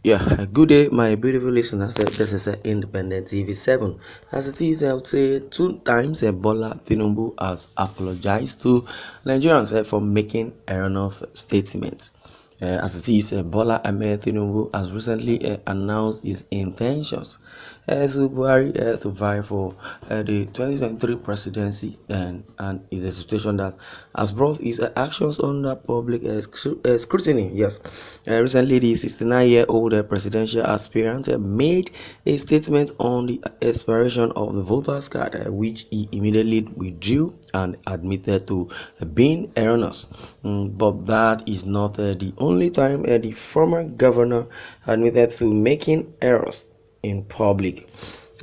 Yeah, good day, my beautiful listeners. This is Independent TV 7. As it is, I would say two times Bola Tinubu has apologized to Nigerians for making erroneous statements. As it is, Bola Ahmed Tinubu has recently announced his intentions to Buhari to vie for the 2023 presidency, and is a situation that has brought his actions under public scrutiny. Yes, recently the 69-year-old presidential aspirant made a statement on the expiration of the voters card, which he immediately withdrew and admitted to being erroneous. But that is not the only time the former governor admitted to making errors in public.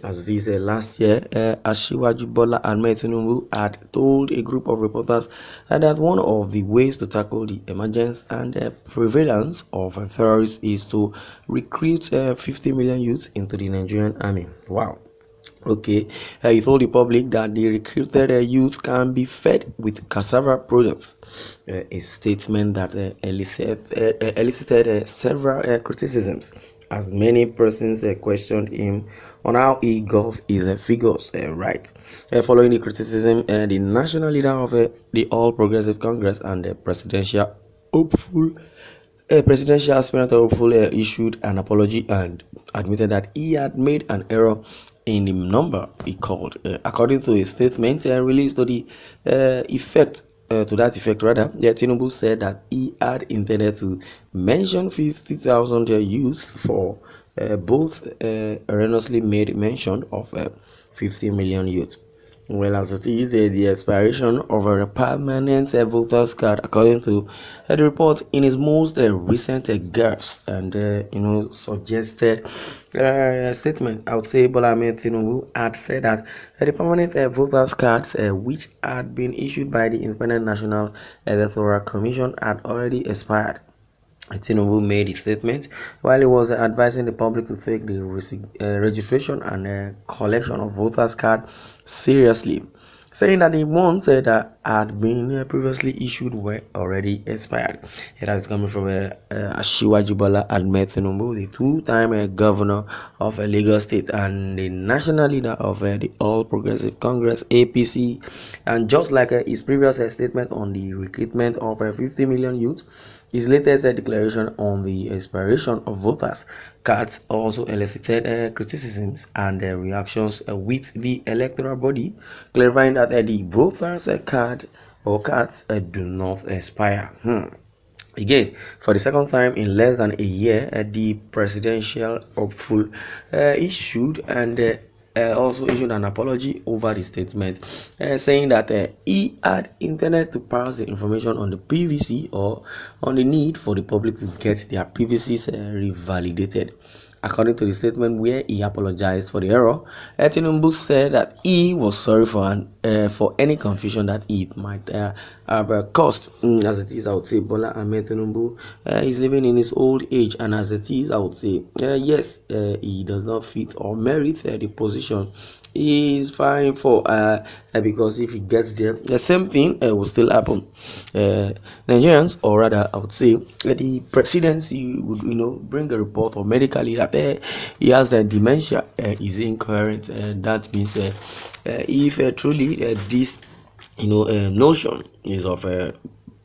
As this last year, Ashiwaju Bola Ahmed Tinubu had told a group of reporters that one of the ways to tackle the emergence and prevalence of terrorists is to recruit 50 million youths into the Nigerian army. Wow. Okay, he told the public that the recruited youth can be fed with cassava products, a statement that elicited several criticisms, as many persons questioned him on how he got his figures right. Following the criticism, the national leader of the All Progressive Congress and the hopeful presidential aspirant hopeful issued an apology and admitted that he had made an error in the number he called. According to a statement released to the effect to that effect, rather, Tinubu said that he had intended to mention 50,000 youths for both erroneously made mention of 50 million youths. Well, as it is, the expiration of a permanent voters card, according to the report in his most recent gaffes and suggested statement, I would say Bola Ahmed Tinubu had said that the permanent voters cards, which had been issued by the Independent National Electoral Commission, had already expired. Tinubu made his statement while he was advising the public to take the registration and collection of voters' card seriously, saying that the ones that had been previously issued were already expired. It has coming from Ashiwaju Bola Ahmed Tinubu, the two-time governor of Lagos State and the national leader of the All Progressive Congress (APC). And just like his previous statement on the recruitment of 50 million youth, his latest declaration on the expiration of voters' cards also elicited criticisms and reactions with the electoral body, clarifying that the voters' card or cards do not expire. Again, for the second time in less than a year, the presidential hopeful issued and also issued an apology over the statement, saying that he had intended to pass the information on the PVC or on the need for the public to get their PVCs revalidated. According to the statement where he apologized for the error, Tinubu said that he was sorry for any confusion that it might have caused. As it is, I would say Bola Ahmed Tinubu is living in his old age, and as it is, I would say yes, he does not fit or merit the position he is fine for, because if he gets there, the same thing will still happen. Nigerians, or rather, I would say the presidency would bring a report or medically that he has dementia, is incoherent. That means if truly this notion is of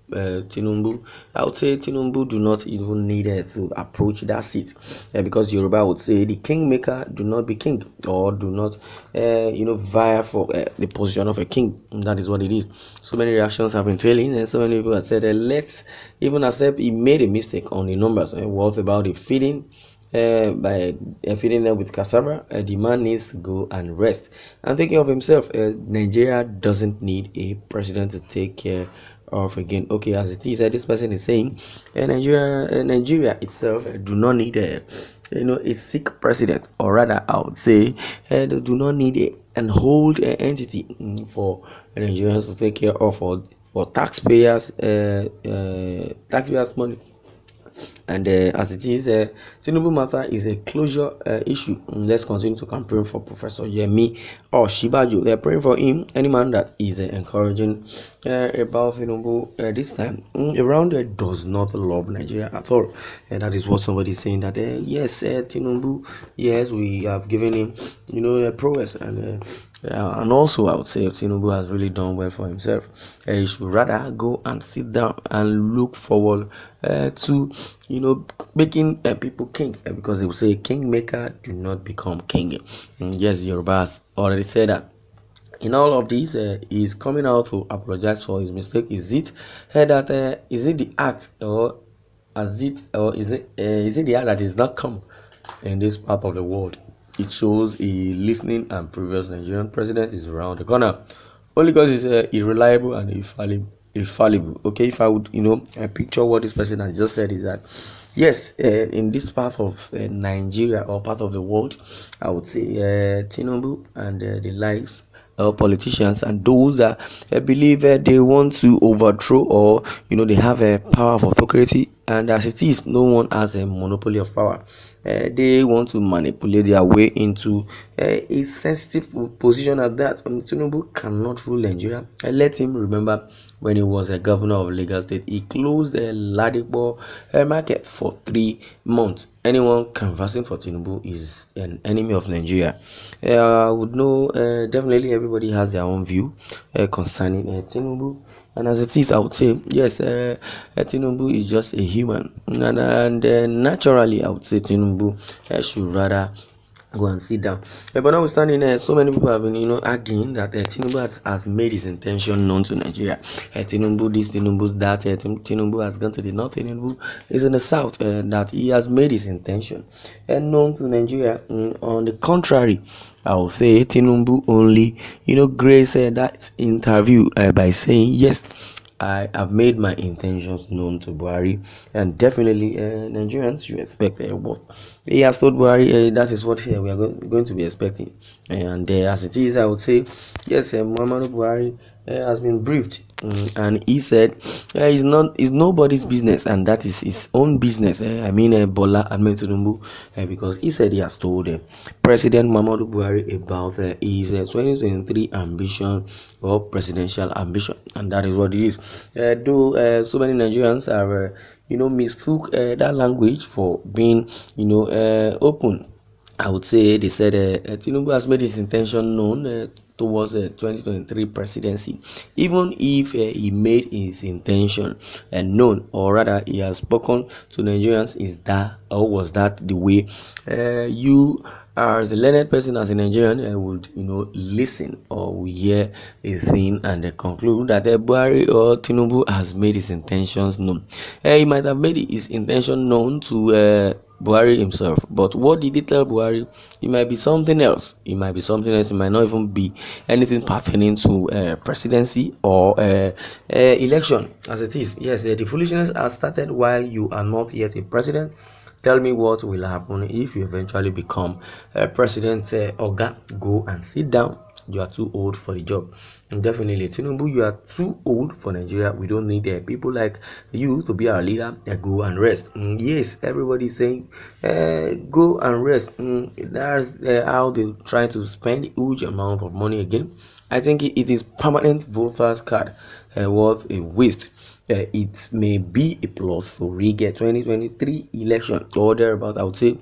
Tinubu, I would say Tinubu do not even need to approach that seat, because Yoruba would say the kingmaker do not be king, or do not vie for the position of a king. And that is what it is. So many reactions have been trailing, and so many people have said let's even accept he made a mistake on the numbers. And what about the feeding? By feeding them with cassava, the man needs to go and rest and take care of himself. Nigeria doesn't need a president to take care of again. Okay, as it is, this person is saying Nigeria itself do not need a sick president, or rather I would say they do not need an old entity for Nigerians to take care of, for taxpayers money And as it is, Tinubu matter is a closure issue. Let's continue to campaign for Professor Yemi or Shibajo. They're praying for him. Any man that is encouraging about Tinubu this time around does not love Nigeria at all. And that is what somebody is saying, that yes, Tinubu, yes, we have given him, a prowess, and also I would say Tinubu has really done well for himself. He should rather go and sit down and look forward to making people king, because they will say kingmaker do not become king. Yes, Yoruba has already said that. In all of this, he's coming out to apologize for his mistake. Is it is it the act, or is it the act that is not come in this part of the world? It shows a listening and previous Nigerian president is around the corner. Only because he's irreliable and infallible. Okay, if I would picture what this person has just said, is that yes, in this part of Nigeria, or part of the world, I would say Tinubu and the likes, politicians and those that believe they want to overthrow, or they have a power of autocracy, and as it is, no one has a monopoly of power. They want to manipulate their way into a sensitive position at that. Tinubu cannot rule Nigeria. Let him remember when he was a governor of Lagos State, he closed the Ladipo market for 3 months. Anyone canvassing for Tinubu is an enemy of Nigeria. I would know, definitely everybody has their own view concerning Tinubu. And as it is, I would say, yes, Tinubu is just a human. And naturally, I would say Tinubu should rather go and sit down. But notwithstanding, so many people have been, arguing that Tinubu has made his intention known to Nigeria. Tinubu this, Tinubu that. Tinubu has gone to the north. Tinubu is in the south. That he has made his intention known to Nigeria. On the contrary, I would say Tinubu only, graced that interview by saying, yes, I have made my intentions known to Buhari, and definitely Nigerians should expect what he has told Buhari. That is what we are going to be expecting. And as it is, I would say, yes, Muhammadu Buhari has been briefed, and he said it's nobody's business, and that is his own business. Bola Ahmed Tinubu, because he said he has told President Muhammadu Buhari about his 2023 ambition, or presidential ambition, and that is what it is. Though so many Nigerians have mistook that language for being open, I would say they said Tinubu has made his intention known towards the 2023 presidency. Even if he made his intention known, or rather he has spoken to Nigerians, is that, or was that the way you as a learned person, as a Nigerian, would listen, or we hear a thing and conclude that Buhari or Tinubu has made his intentions known? He might have made his intention known to Buhari himself, but what did he tell Buhari? It might be something else. It might be something else. It might not even be anything pertaining to presidency or election. As it is, yes, the foolishness has started while you are not yet a president. Tell me what will happen if you eventually become president. Oga, go and sit down. You are too old for the job. And definitely, Tinubu, you are too old for Nigeria. We don't need people like you to be our leader. Go and rest. Yes, everybody saying go and rest. That's how they try to spend huge amount of money again. I think it is permanent voters card. What a waste. It may be a plot for rig 2023 election or thereabout, I would say.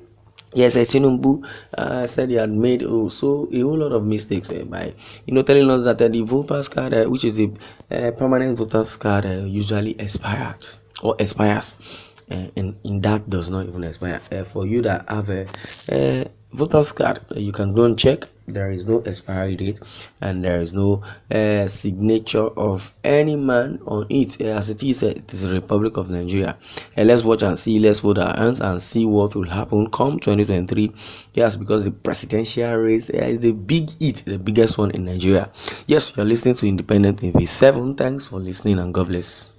Yes, Tinubu said he had made also a whole lot of mistakes by telling us that the voters card, which is a permanent voters card, usually expired or expires, and that does not even expire. For you that have a voters card, you can go and check. There is no expiry date, and there is no signature of any man on it. As it is a Republic of Nigeria. Let's watch and see. Let's hold our hands and see what will happen come 2023. Yes, because the presidential race is the big hit, the biggest one in Nigeria. Yes, you're listening to Independent TV 7. Thanks for listening, and God bless.